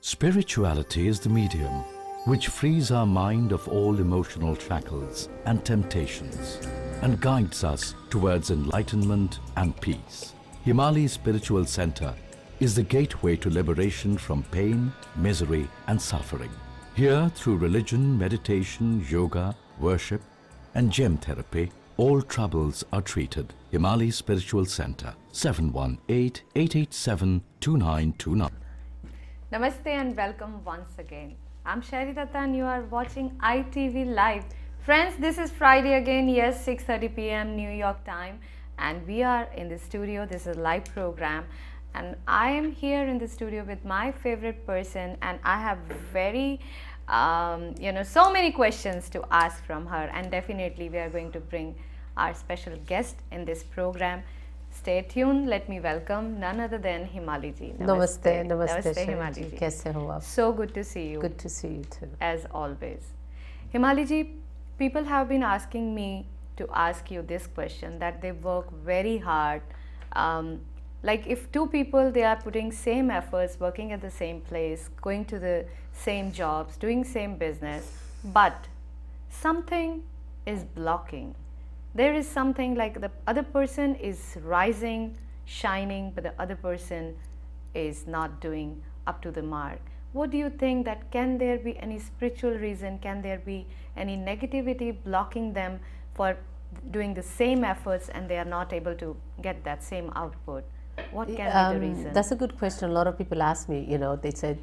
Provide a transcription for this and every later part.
Spirituality is the medium which frees our mind of all emotional shackles and temptations and guides us towards enlightenment and peace. Himali Spiritual Center is the gateway to liberation from pain, misery and suffering. Here, through religion, meditation, yoga, worship and gem therapy, all troubles are treated. Himali Spiritual Center, 718-887-2929. Namaste and welcome once again. I'm Dutta and you are watching ITV Live. Friends, this is Friday again, yes, 6:30 p.m. New York time, and we are in the studio. This is a live program and I am here in the studio with my favorite person, and I have very so many questions to ask from her, and definitely we are going to bring our special guest in this program. Stay tuned. Let me welcome none other than Himali ji. Namaste Himali ji. Kaise ho aap? So good to see you. Good to see you too. As always. Himali ji, people have been asking me to ask you this question, that they work very hard. Like if two people, they are putting same efforts, working at the same place, going to the same jobs, doing same business, but something is blocking. There is something like the other person is rising, shining, but the other person is not doing up to the mark. What do you think, that can there be any spiritual reason? Can there be any negativity blocking them for doing the same efforts and they are not able to get that same output? What can be the reason? That's a good question. A lot of people ask me, they said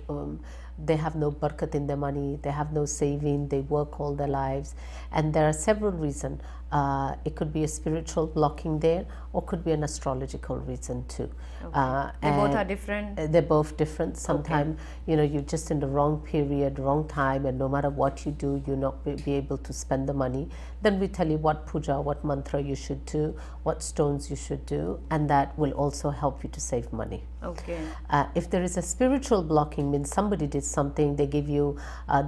they have no barakat in their money, they have no saving, they work all their lives, and there are several reasons. It could be a spiritual blocking there, or could be an astrological reason too. Okay. They both are different? They're both different. Sometimes, okay, you're just in the wrong period, wrong time, and no matter what you do, you'll not be able to spend the money. Then we tell you what puja, what mantra you should do, what stones you should do, and that will also help you to save money. Okay. If there is a spiritual blocking, means somebody did something, they give you,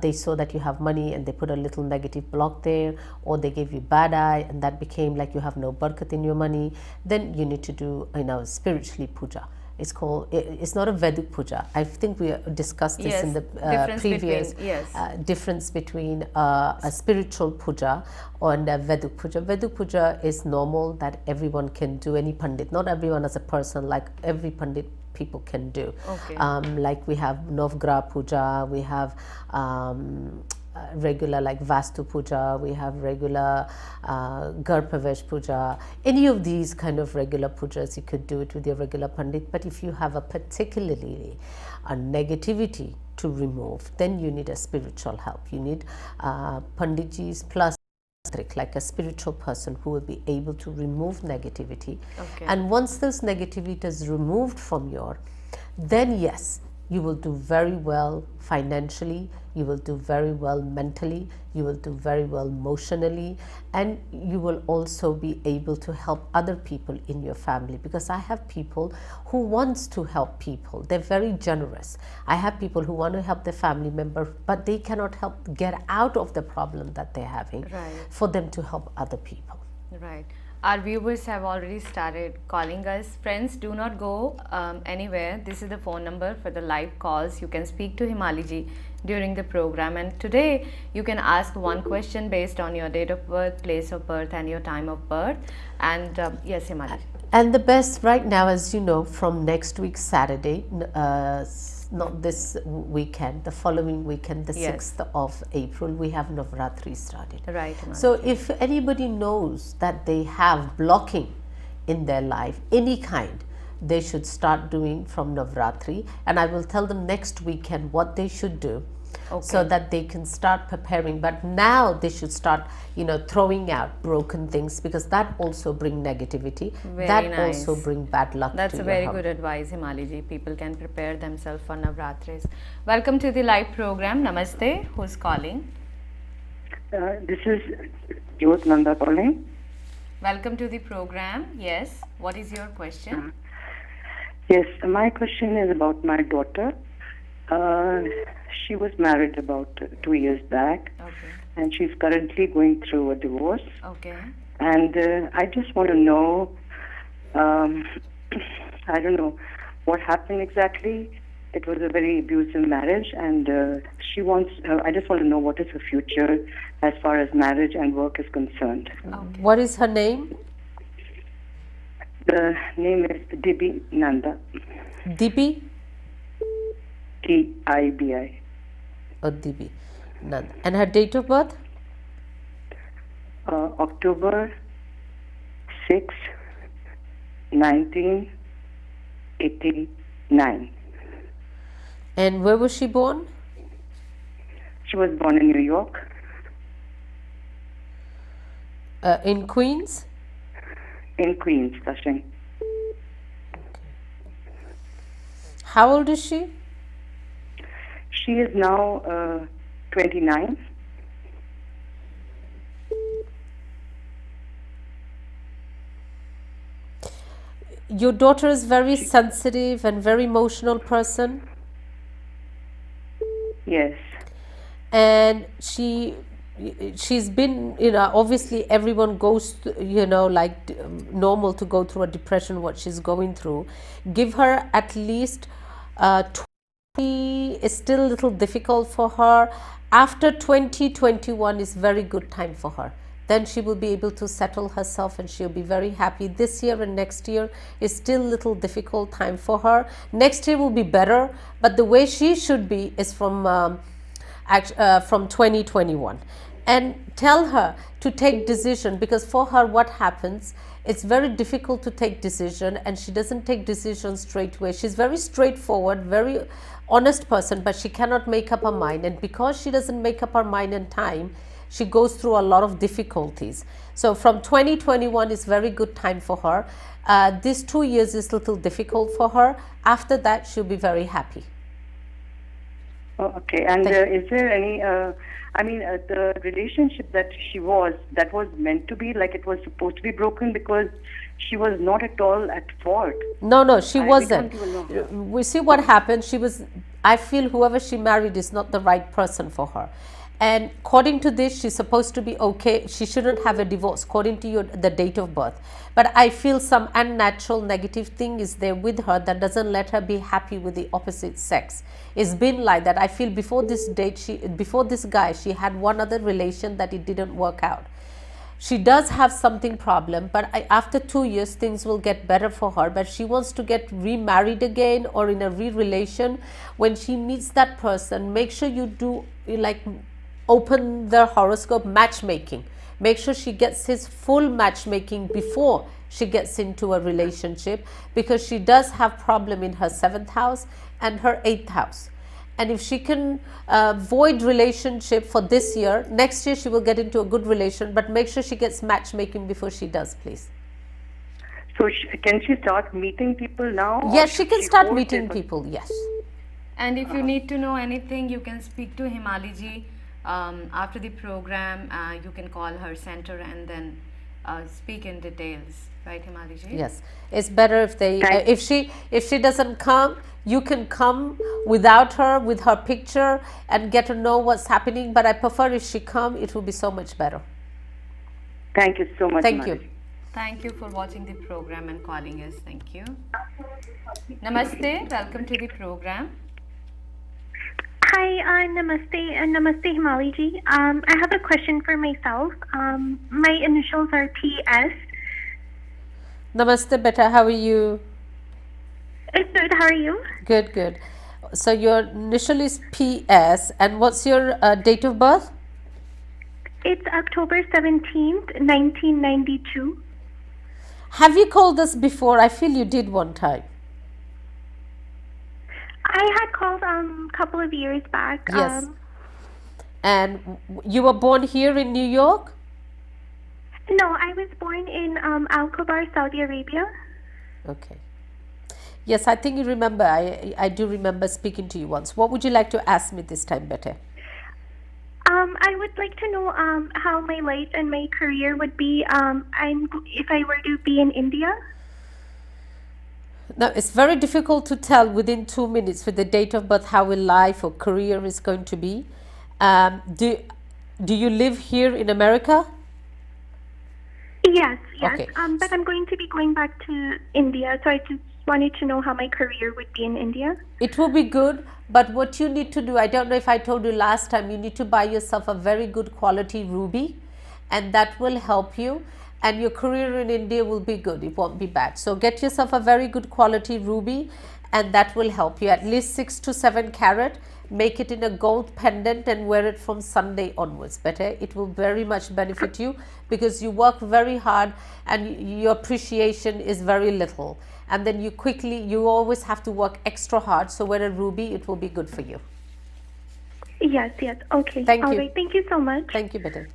they saw that you have money and they put a little negative block there, or they gave you bad eye and that became like you have no barakat in your money, then you need to do, spiritually puja. It's called, it's not a Vedic puja. I think we discussed this in the previous difference between a spiritual puja and a Vedic puja. Vedic puja is normal, that everyone can do, any pandit, not everyone as a person, like every pandit people can do. Okay. Like we have Navgraha puja, we have regular like Vastu puja, we have regular Garpavesh puja. Any of these kind of regular pujas, you could do it with your regular pandit. But if you have a particularly a negativity to remove, then you need a spiritual help. You need panditjis plus like a spiritual person who will be able to remove negativity. Okay. And once this negativity is removed from your, then yes, you will do very well financially, you will do very well mentally, you will do very well emotionally, and you will also be able to help other people in your family. Because I have people who wants to help people, they're very generous. I have people who want to help their family member, but they cannot help get out of the problem that they're having, right, for them to help other people. Right. Our viewers have already started calling us. Friends, do not go anywhere. This is the phone number for the live calls. You can speak to Himali ji during the program, and today you can ask one question based on your date of birth, place of birth and your time of birth. And yes, Himali. And the best right now, as you know, from next week Saturday, not this weekend, the following weekend, the 6th of April, we have Navratri started. Right. So if anybody knows that they have blocking in their life, any kind, they should start doing from Navratri, and I will tell them next weekend what they should do. Okay. So that they can start preparing. But now they should start, throwing out broken things, because that also bring negativity. Very that nice. also bring bad luck. That's to a very your good advice, Himali ji. People can prepare themselves for Navratris. Welcome to the live program. Namaste. Who's calling? This is Jyot Nanda calling. Welcome to the program. Yes. What is your question? Yes, my question is about my daughter. She was married about 2 years back. Okay. And she's currently going through a divorce. Okay. And I just want to know, I don't know what happened exactly. it was a very abusive marriage, and she wants. I just want to know what is her future as far as marriage and work is concerned. What is her name? The name is Dibi Nanda. Dibi? Tibi. Or Dibi? None. And her date of birth? October 6, 1989. And where was she born? She was born in New York. In Queens? In Queens, Flushing. How old is she? She is now 29. Your daughter is very sensitive and very emotional person, Yes. and she's been, obviously everyone goes normal to go through a depression, what she's going through. Give her at least 20 is still a little difficult for her. After 2021 is very good time for her. Then she will be able to settle herself and she'll be very happy. This year and next year is still a little difficult time for her. Next year will be better, but the way she should be is from 2021. And tell her to take decision, because for her what happens, it's very difficult to take decision, and she doesn't take decisions straight away. She's very straightforward, very honest person, but she cannot make up her mind, and because she doesn't make up her mind in time, she goes through a lot of difficulties. So from 2021 is very good time for her. These 2 years is little difficult for her. After that she'll be very happy. Oh, okay. And is there any, the relationship that was meant to be, like it was supposed to be broken, because she was not at all at fault. No, she wasn't. We can't even know. We see what happened. I feel whoever she married is not the right person for her. And according to this, she's supposed to be okay. She shouldn't have a divorce according to the date of birth. But I feel some unnatural negative thing is there with her that doesn't let her be happy with the opposite sex. It's been like that. I feel before this guy, she had one other relation that it didn't work out. She does have something problem, but after 2 years things will get better for her. But she wants to get remarried again or in a re-relation. When she meets that person, make sure you do open the horoscope matchmaking. Make sure she gets his full matchmaking before she gets into a relationship, because she does have problem in her 7th house and her 8th house. And if she can avoid relationship for this year, next year she will get into a good relation, but make sure she gets matchmaking before she does, please. So can she start meeting people now? Yes, she can start meeting people, yes. And if you need to know anything, you can speak to Himali ji. After the program, you can call her center and then speak in details, right, Himali ji? Yes, it's better if they if she doesn't come, you can come without her, with her picture, and get to know what's happening. But I prefer if she come, it will be so much better. Thank you so much. Thank Himali. you. Thank you for watching the program and calling us. Thank you. Namaste. Welcome to the program. Hi, namaste, and namaste Himali ji. I have a question for myself. My initials are TS. Namaste, beta. How are you? Good, how are you? Good, good. So your initial is PS, and what's your date of birth? It's October 17th, 1992. Have you called us before? I feel you did one time. I had called a couple of years back. Yes. And you were born here in New York? No, I was born in Al Khobar, Saudi Arabia. Okay. Yes, I think you remember. I do remember speaking to you once. What would you like to ask me this time, better? I would like to know how my life and my career would be if I were to be in India. Now, it's very difficult to tell within 2 minutes with the date of birth how a life or career is going to be. Do you live here in America? Yes. Okay. But I'm going to be going back to India, so I just wanted to know how my career would be in India. It will be good, but what you need to do, I don't know if I told you last time, you need to buy yourself a very good quality ruby, and that will help you, and your career in India will be good, it won't be bad. So get yourself a very good quality ruby, and that will help you. At least 6 to 7 carat, make it in a gold pendant and wear it from Sunday onwards. Better, it will very much benefit you, because you work very hard and your appreciation is very little, and then you always have to work extra hard. So wear a ruby, it will be good for you. Yes, yes. Okay. Thank All you. right. Thank you so much. Thank you, better.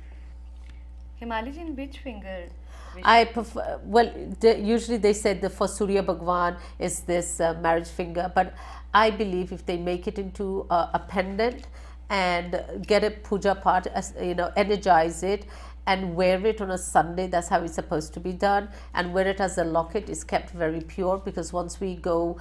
Himali ji, in which finger? I prefer, well, usually they said the for Surya Bhagwan is this marriage finger, but I believe if they make it into a pendant and get a puja part, energize it and wear it on a Sunday, that's how it's supposed to be done, and wear it as a locket is kept very pure, because once we go,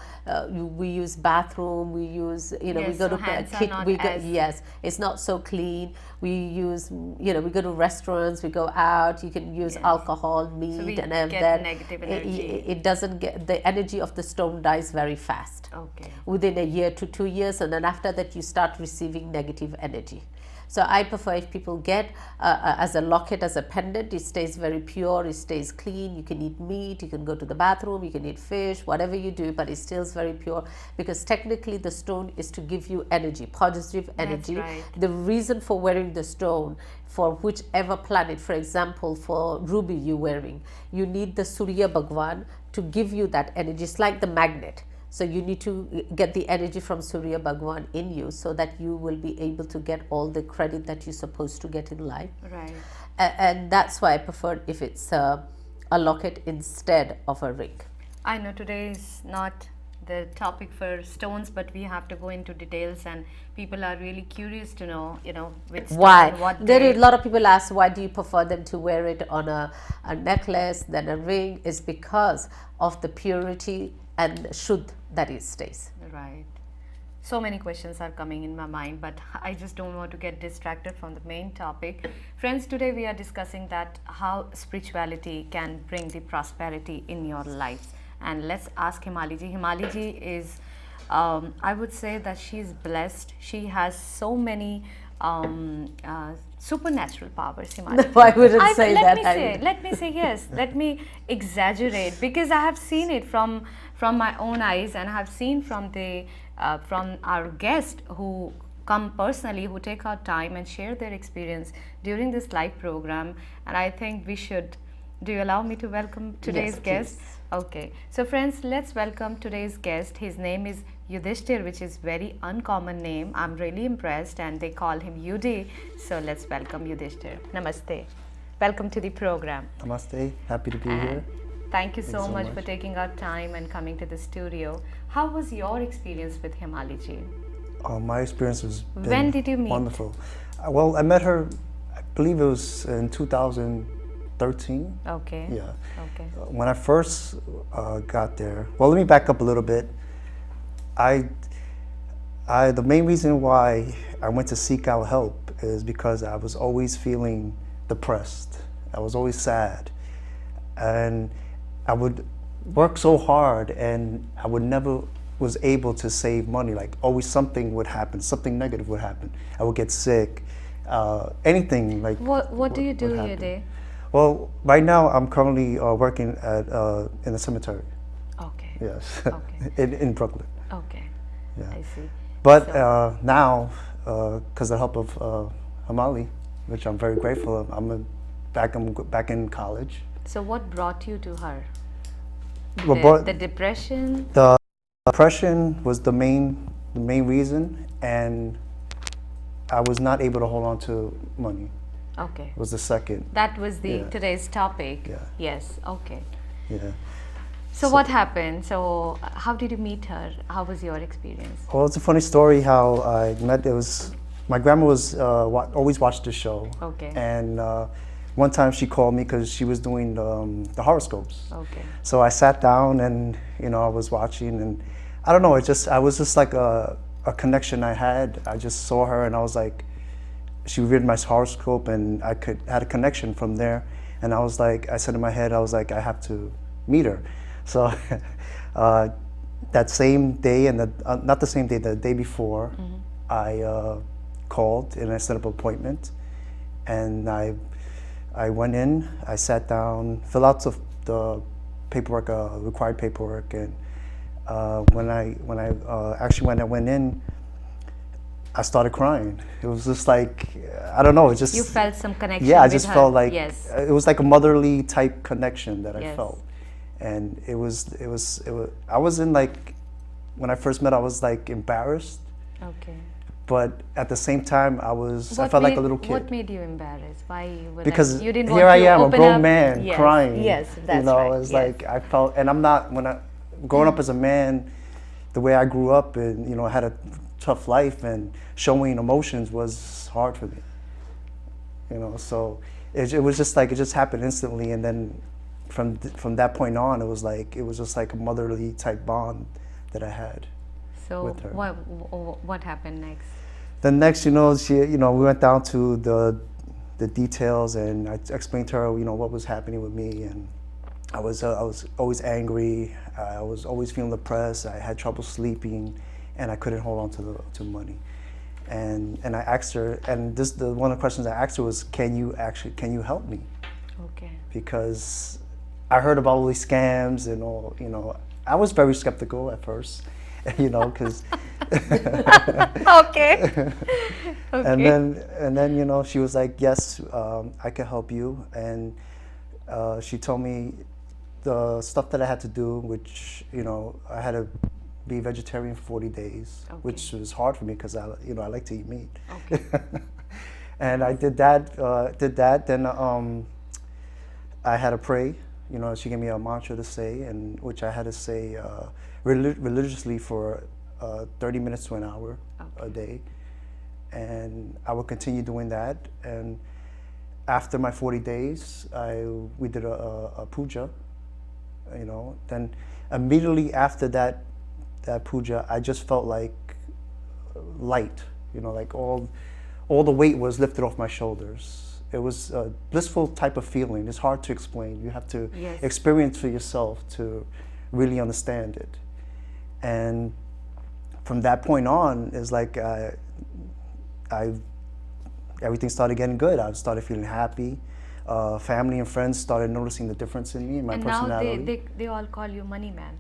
we use bathroom, we use, we Yes, go so to hands are kit, not we go, as- yes, it's not so clean. We use, we go to restaurants, we go out, you can use Yes. alcohol, meat, we and all get that. negative It- energy. It doesn't get, the energy of the stone dies very fast Okay. within a year to 2 years, and then after that you start receiving negative energy. So I prefer if people get as a locket, as a pendant, it stays very pure, it stays clean, you can eat meat, you can go to the bathroom, you can eat fish, whatever you do, but it stays very pure, because technically the stone is to give you energy, positive energy. right. The reason for wearing the stone, for whichever planet, for example, for ruby you're wearing, you need the Surya Bhagwan to give you that energy. It's like the magnet. So you need to get the energy from Surya Bhagwan in you, so that you will be able to get all the credit that you're supposed to get in life. Right. And that's why I prefer if it's a locket instead of a ring. I know today is not the topic for stones, but we have to go into details, and people are really curious to know, which stone, Why? what There they- is a lot of people ask, why do you prefer them to wear it on a necklace than a ring? Is because of the purity and shuddh that it stays. Right. So many questions are coming in my mind, but I just don't want to get distracted from the main topic. Friends, today we are discussing that how spirituality can bring the prosperity in your lives. And let's ask Himali ji. Himali ji is, I would say that she is blessed. She has so many supernatural powers, Himali. I wouldn't say that. Let me say yes. Let me exaggerate, because I have seen it from my own eyes, and I have seen from the from our guests who come personally, who take our time and share their experience during this live program. And I think we should. Do you allow me to welcome today's Yes, guest? please. Okay. So friends, let's welcome today's guest. His name is Yudhishthir, which is very uncommon name. I'm really impressed, and they call him Yudhi. So let's welcome Yudhishthir. Namaste. Welcome to the program. Namaste, happy to be here. Thank you so so much much. for taking our time and coming to the studio. How was your experience with Himali ji? My experience was When did you meet? wonderful. Well, I met her, I believe it was in 2013. Okay. Yeah. Okay. When I first got there, well, let me back up a little bit. The main reason why I went to seek out help is because I was always feeling depressed. I was always sad, and I would work so hard, and I would never was able to save money. Like always something would happen, something negative would happen. I would get sick, anything like. What do you do would here, happen. day? Well, right now I'm currently working at in a cemetery. Okay. Yes, Okay. in Brooklyn. Okay. Yeah. I see. But So- now, because of the help of Himali, which I'm very grateful of, I'm back in college. So what brought you to her? Well, The depression? the depression was the main reason, and I was not able to hold on to money. Okay. Was the second. That was the Yeah. today's topic. Yeah. Yes. Okay. Yeah. So what happened? So how did you meet her? How was your experience? Well, it's a funny story how I met. It was my grandma was always watched the show. Okay. And one time she called me because she was doing the horoscopes. Okay. So I sat down and I was watching, and I don't know. I was just like a connection I had. I just saw her and I was like, she read my horoscope and I had a connection from there. And I was like, I said in my head, I was like, I have to meet her. So that same day, and not the same day, the day before, I called and I set up an appointment, and I went in, I sat down, filled out the paperwork, required paperwork, and when I went in, I started crying. It was just like, I don't know, it just... You felt some connection Yeah, I with just her. felt like, Yes. it was like a motherly type connection that I Yes. felt. And it was, I was in like, when I first met, I was like embarrassed, Okay. but at the same time, I What felt like made- a little kid. What made you embarrassed? Why you were Because like, you didn't here want I to am, a open grown up? man, Yes. crying. Yes, that's you know, right. it's yes. like I felt, and I'm not, growing up as a man, the way I grew up, and you know, had a tough life, and showing emotions was hard for me. You know, so it was just like, it just happened instantly, and then from that point on, it was just like a motherly type bond that I had. So with her. what happened next? Then next, you know, we went down to the details, and I explained to her, you know, what was happening with me, and I was always angry. I was always feeling depressed. I had trouble sleeping, and I couldn't hold on to money. And I asked her, and one of the questions I asked her was, can you help me? Okay. Because I heard about all these scams and all, you know. I was very skeptical at first, you know, because. Okay. And then you know, she was like, yes, I can help you, and she told me the stuff that I had to do, which, you know, I had to be vegetarian for 40 days, Okay. which was hard for me because I like to eat meat. Okay. And I did that. Then I had to pray. You know, she gave me a mantra to say, and which I had to say religiously for 30 minutes to an hour a day. And I would continue doing that. And after my 40 days, we did a puja. You know, then immediately after that puja, I just felt like light. You know, like all the weight was lifted off my shoulders. It was a blissful type of feeling. It's hard to explain. You have to Yes. experience for yourself to really understand it. And from that point on, it's like everything started getting good. I started feeling happy. Family and friends started noticing the difference in me and my And personality. now they all call you Money Man.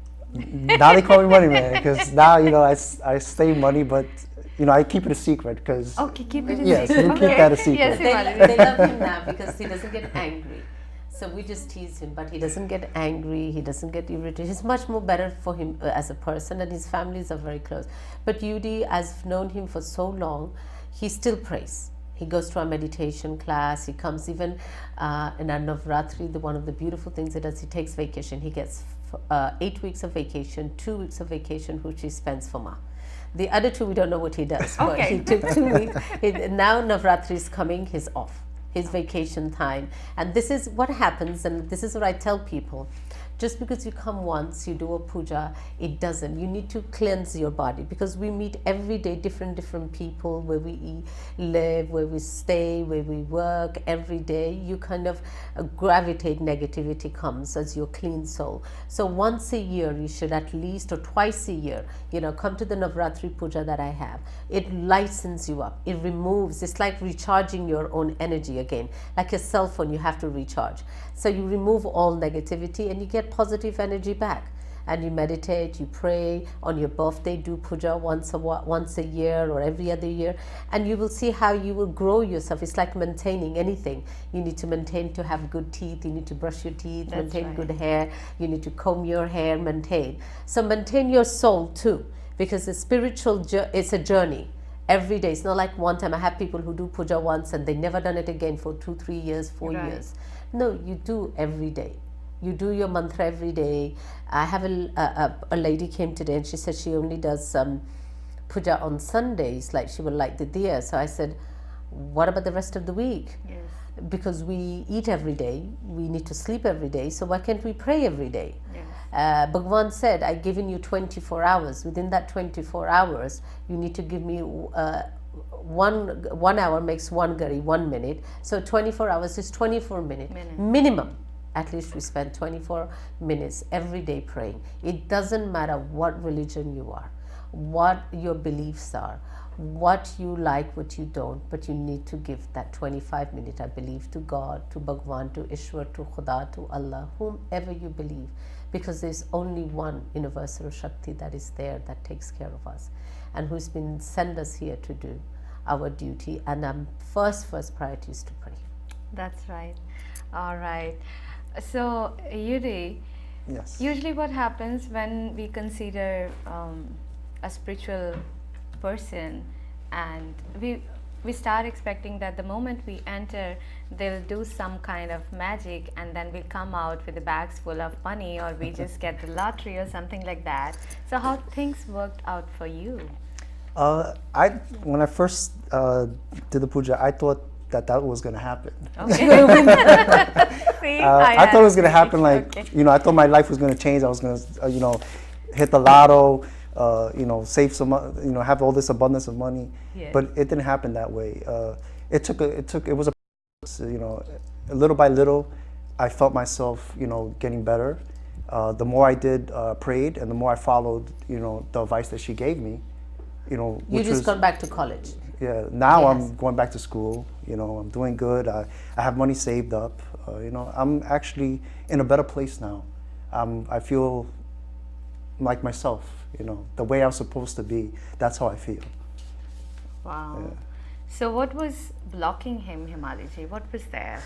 Now they call me Money Man, because now, you know, I stay money, but you know, I keep it a secret because Okay, keep it a yes, secret. we'll keep that a secret. Yes, They, Himali. they love him now because he doesn't get angry. So we just tease him, but he doesn't get angry, he doesn't get irritated. He's much more better for him as a person, and his families are very close. But Yudi, I've known him for so long, he still prays. He goes to our meditation class, he comes even in our Navratri, one of the beautiful things he does, he takes vacation. He gets 8 weeks of vacation, 2 weeks of vacation, which he spends for Ma. The other 2, we don't know what he does, but Okay. he took 2 weeks. Now Navratri is coming, he's off, his vacation time. And this is what happens, and this is what I tell people. Just because you come once, you do a puja, it doesn't. You need to cleanse your body, because we meet every day different people where we live, where we stay, where we work. Every day you kind of gravitate, negativity comes as your clean soul. So once a year you should at least, or twice a year, you know, come to the Navratri puja that I have. It lightens you up. It removes, it's like recharging your own energy again. Like a cell phone, you have to recharge. So you remove all negativity and you get positive energy back. And you meditate, you pray. On your birthday, do puja once a year or every other year, and you will see how you will grow yourself. It's like maintaining anything. You need to maintain to have good teeth, you need to brush your teeth, That's maintain right. good hair, you need to comb your hair, maintain. So maintain your soul too, because the spiritual it's a journey. Every day. It's not like one time. I have people who do puja once and they never done it again for 2, 3 years, 4 Right. years. No, you do every day. You do your mantra every day. I have a lady came today and she said she only does puja on Sundays, like she will light the diya. So I said, what about the rest of the week? Yes. Because we eat every day, we need to sleep every day, so why can't we pray every day? Yes. Bhagwan said, I've given you 24 hours. Within that 24 hours, you need to give me 1 hour makes 1 gari, 1 minute. So 24 hours is 24 minutes minimum. At least we spend 24 minutes every day praying. It doesn't matter what religion you are, what your beliefs are, what you like, what you don't, but you need to give that 25 minute, I believe, to God, to Bhagwan, to Ishwar, to Khuda, to Allah, whomever you believe, because there's only one universal Shakti that is there, that takes care of us, and who's been sent us here to do our duty. And first priority is to pray. That's right. All right. So, Yuri, Yes. usually what happens when we consider a spiritual person, and we start expecting that the moment we enter, they'll do some kind of magic, and then we'll come out with the bags full of money, or we just get the lottery or something like that. So how things worked out for you? When I first did the puja, I thought that was going to happen. Okay. See, I thought it was going to happen, like, okay. I thought my life was going to change. I was going to, hit the lotto, save some, have all this abundance of money. Yes. But it didn't happen that way. It was a little by little, I felt myself, getting better. The more I did, prayed, and the more I followed, the advice that she gave me, You which just was, gone back to college. yeah, now Yes. I'm going back to school, I'm doing good. I have money saved up, I'm actually in a better place now. I feel like myself, the way I'm supposed to be. That's how I feel. Wow. Yeah. So what was blocking him, Himaliji? What was there?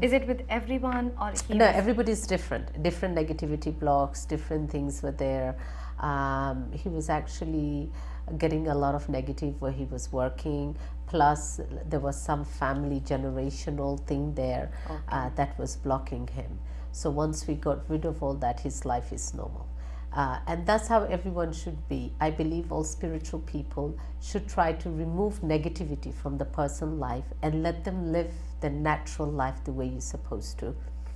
Is it with everyone, or he No, was- everybody's different. Different negativity blocks, different things were there. He was actually getting a lot of negative where he was working. Plus, there was some family generational thing there that was blocking him. So once we got rid of all that, his life is normal. And that's how everyone should be. I believe all spiritual people should try to remove negativity from the person's life and let them live the natural life the way you're supposed to.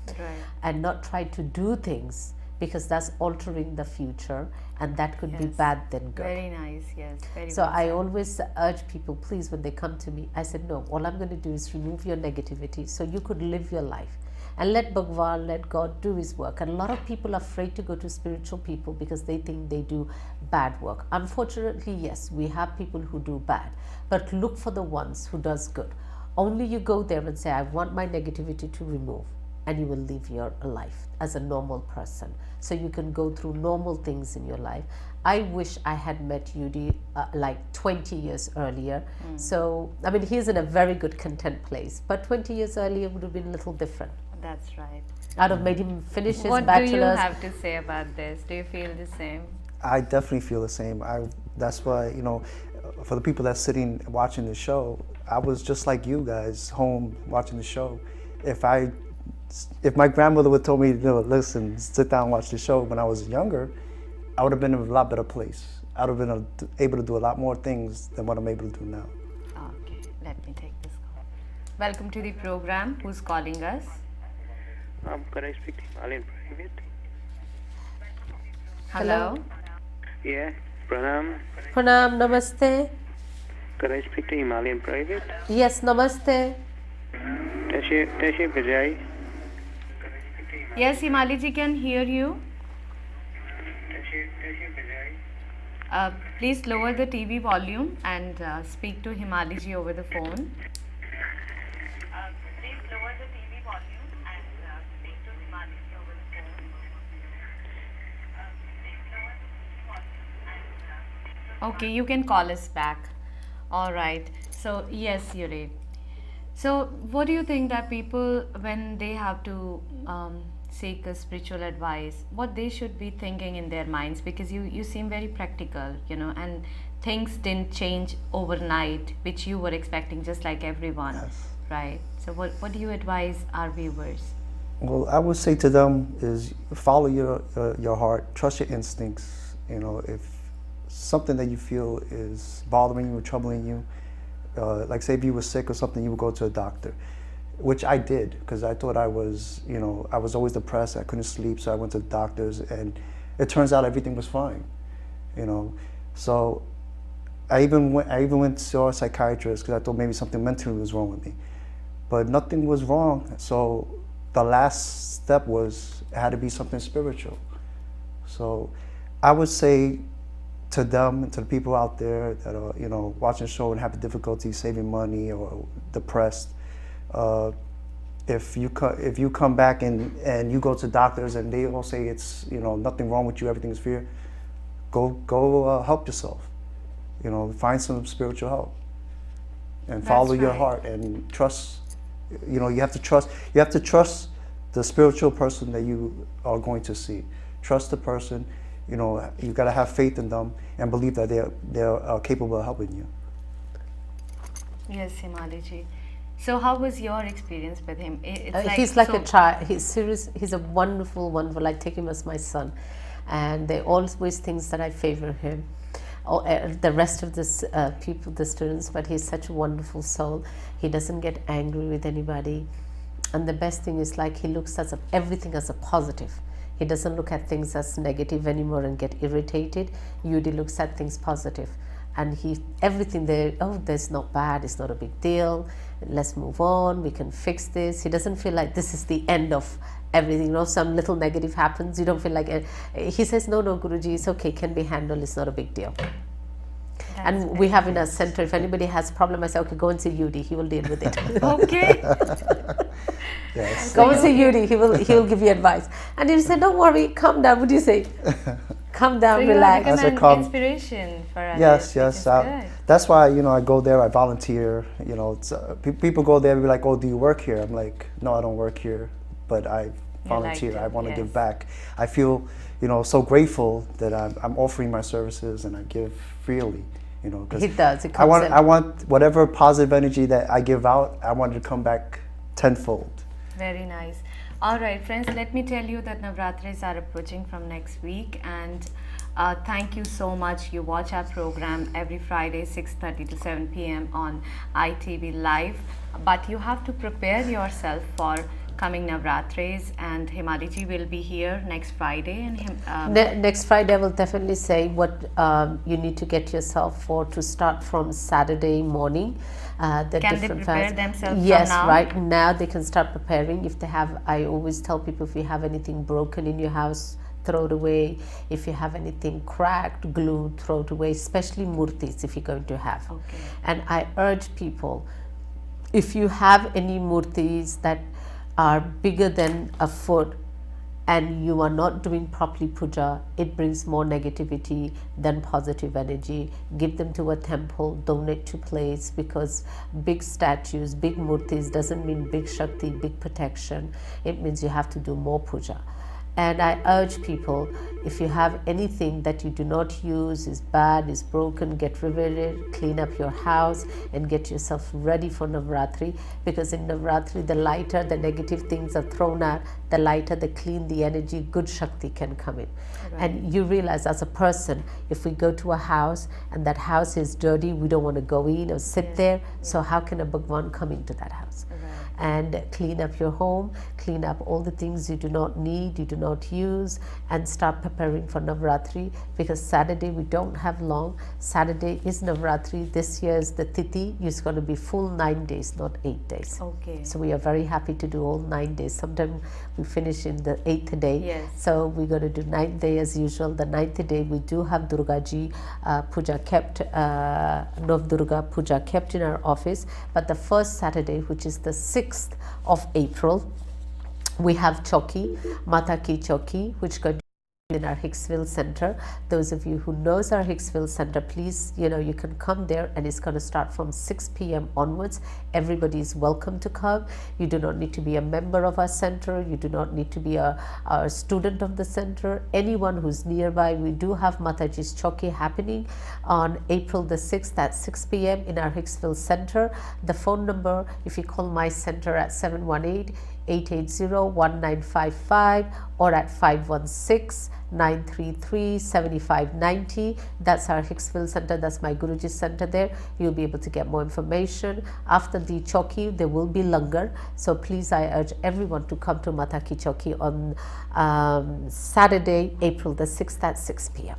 Right. And not try to do things, because that's altering the future, and that could be Yes. bad than good. Very nice, yes. Very So well I said. always urge people, please, when they come to me, I said, no, all I'm going to do is remove your negativity so you could live your life. And let Bhagwan, let God do his work. And a lot of people are afraid to go to spiritual people because they think they do bad work. Unfortunately, yes, we have people who do bad, but look for the ones who does good. Only you go there and say, I want my negativity to remove, and you will live your life as a normal person. So you can go through normal things in your life. I wish I had met Yudi like 20 years earlier. So, I mean, he's in a very good, content place, but 20 years earlier would have been a little different. That's right. I'd have made him finish his What do you bachelor's. have to say about this? Do you feel the same? I definitely feel the same. That's why, for the people that's sitting watching the show, I was just like you guys, home watching the show. If my grandmother would told me, listen, sit down and watch the show when I was younger, I would have been in a lot better place. I would have been able to do a lot more things than what I'm able to do now. Okay, let me take this call. Welcome to the program. Who's calling us? Could I speak to Himali in private? Hello? Yeah, Pranam. Pranam, namaste. Could I speak to Himali in private? Yes, namaste. Tashi Vijay. Yes, Himaliji can hear you. Please lower the TV volume and speak to Himaliji over the phone. Please lower the TV volume and speak to Himaliji over the phone. Okay, you can call us back. All right. So, yes, Yuri. So, what do you think that people, when they have to seek a spiritual advice, what they should be thinking in their minds? Because you seem very practical, and things didn't change overnight, which you were expecting, just like everyone, Yes. right? So, what do you advise our viewers? Well, I would say to them is follow your heart, trust your instincts. If something that you feel is bothering you or troubling you, like say if you were sick or something, you would go to a doctor, which I did because I thought I was, I was always depressed. I couldn't sleep, so I went to the doctors, and it turns out everything was fine. So I even went to saw a psychiatrist because I thought maybe something mentally was wrong with me, but nothing was wrong. So the last step was, it had to be something spiritual. So I would say to them and to the people out there that are, you know, watching the show and have difficulty saving money or depressed, if you come back and you go to doctors and they all say it's, you know, nothing wrong with you, everything's fear, go help yourself. You know, find some spiritual help and follow your right. heart and trust. You know, you have to trust the spiritual person that you are going to see. Trust the person. You know, you got to have faith in them and believe that they're capable of helping you. Yes, Himali ji. So how was your experience with him? It's He's like a child. He's serious. He's a wonderful. I take him as my son, and they always thinks that I favor him. The rest of this people, the students, but he's such a wonderful soul. He doesn't get angry with anybody, and the best thing is like he looks at everything as a positive. He doesn't look at things as negative anymore and get irritated. Yudi looks at things positive, and everything there. Oh, that's not bad. It's not a big deal. Let's move on. We can fix this. He doesn't feel like this is the end of everything. You know, some little negative happens. You don't feel like he says, no, Guruji, it's okay. Can be handled. It's not a big deal. And we have in our center, if anybody has problem, I say, okay, go and see Yudi. He will deal with it. Okay. Yes. Go and see Yudi. He will give you advice. And he said, don't worry, calm down. What do you say? Calm down, So relax. you As a have become calm- an inspiration for others. Yes, which yes. is good. That's why, you know, I go there, I volunteer. You know, it's, people go there and be like, oh, do you work here? I'm like, no, I don't work here, but I volunteer. to, I want to yes. give back. I feel, you know, so grateful that I'm offering my services and I give freely. You know, because He does. It I comes want in. I want whatever positive energy that I give out, I want it to come back tenfold. Very nice. All right, friends, let me tell you that Navratris are approaching from next week, and thank you so much. You watch our program every Friday 6:30 to 7 p.m. on ITV Live, but you have to prepare yourself for coming Navratris, and Himali ji will be here next Friday. And Next Friday, I will definitely say what you need to get yourself for to start from Saturday morning. The Can they different prepare fasts. themselves from Yes, now? right now they can start preparing. If they have, I always tell people, if you have anything broken in your house, throw it away. If you have anything cracked, glue, throw it away, especially murtis if you're going to have. Okay. And I urge people, if you have any murtis that are bigger than a foot and you are not doing properly puja, it brings more negativity than positive energy. Give them to a temple, donate to place, because big statues, big murtis doesn't mean big Shakti, big protection. It means you have to do more puja. And I urge people, if you have anything that you do not use, is bad, is broken, get rid of it, clean up your house and get yourself ready for Navratri, because in Navratri, the lighter the negative things are thrown out, the lighter, the clean, the energy, good Shakti can come in. Right. And you realize as a person, if we go to a house and that house is dirty, we don't want to go in or sit there. So how can a Bhagwan come into that house? And clean up your home, clean up all the things you do not need, you do not use, and start preparing for Navratri, because Saturday we don't have long. Saturday is Navratri. This year is the Tithi. It's going to be full 9 days, not 8 days. Okay. So we are very happy to do all 9 days. Sometimes we finish in the 8th day. Yes. So we're going to do 9th day as usual. The 9th day we do have Durga Ji puja kept, Nav Durga puja kept in our office. But the first Saturday, which is the 6th of April, we have Chowki, Mata Ki Chowki, which got in our Hicksville Center. Those of you who knows our Hicksville Center, please, you can come there, and it's going to start from 6 p.m. onwards. Everybody is welcome to come. You do not need to be a member of our center. You do not need to be a student of the center. Anyone who's nearby, we do have Mataji's Chowki happening on April the 6th at 6 p.m. in our Hicksville Center. The phone number, if you call my center at 718-880-1955 or at 516-933-7590. That's our Hicksville Center. That's my Guruji Center there. You'll be able to get more information. After the Chowki, there will be Langar. So please, I urge everyone to come to Mata Ki Chowki on Saturday, April the 6th at 6 p.m.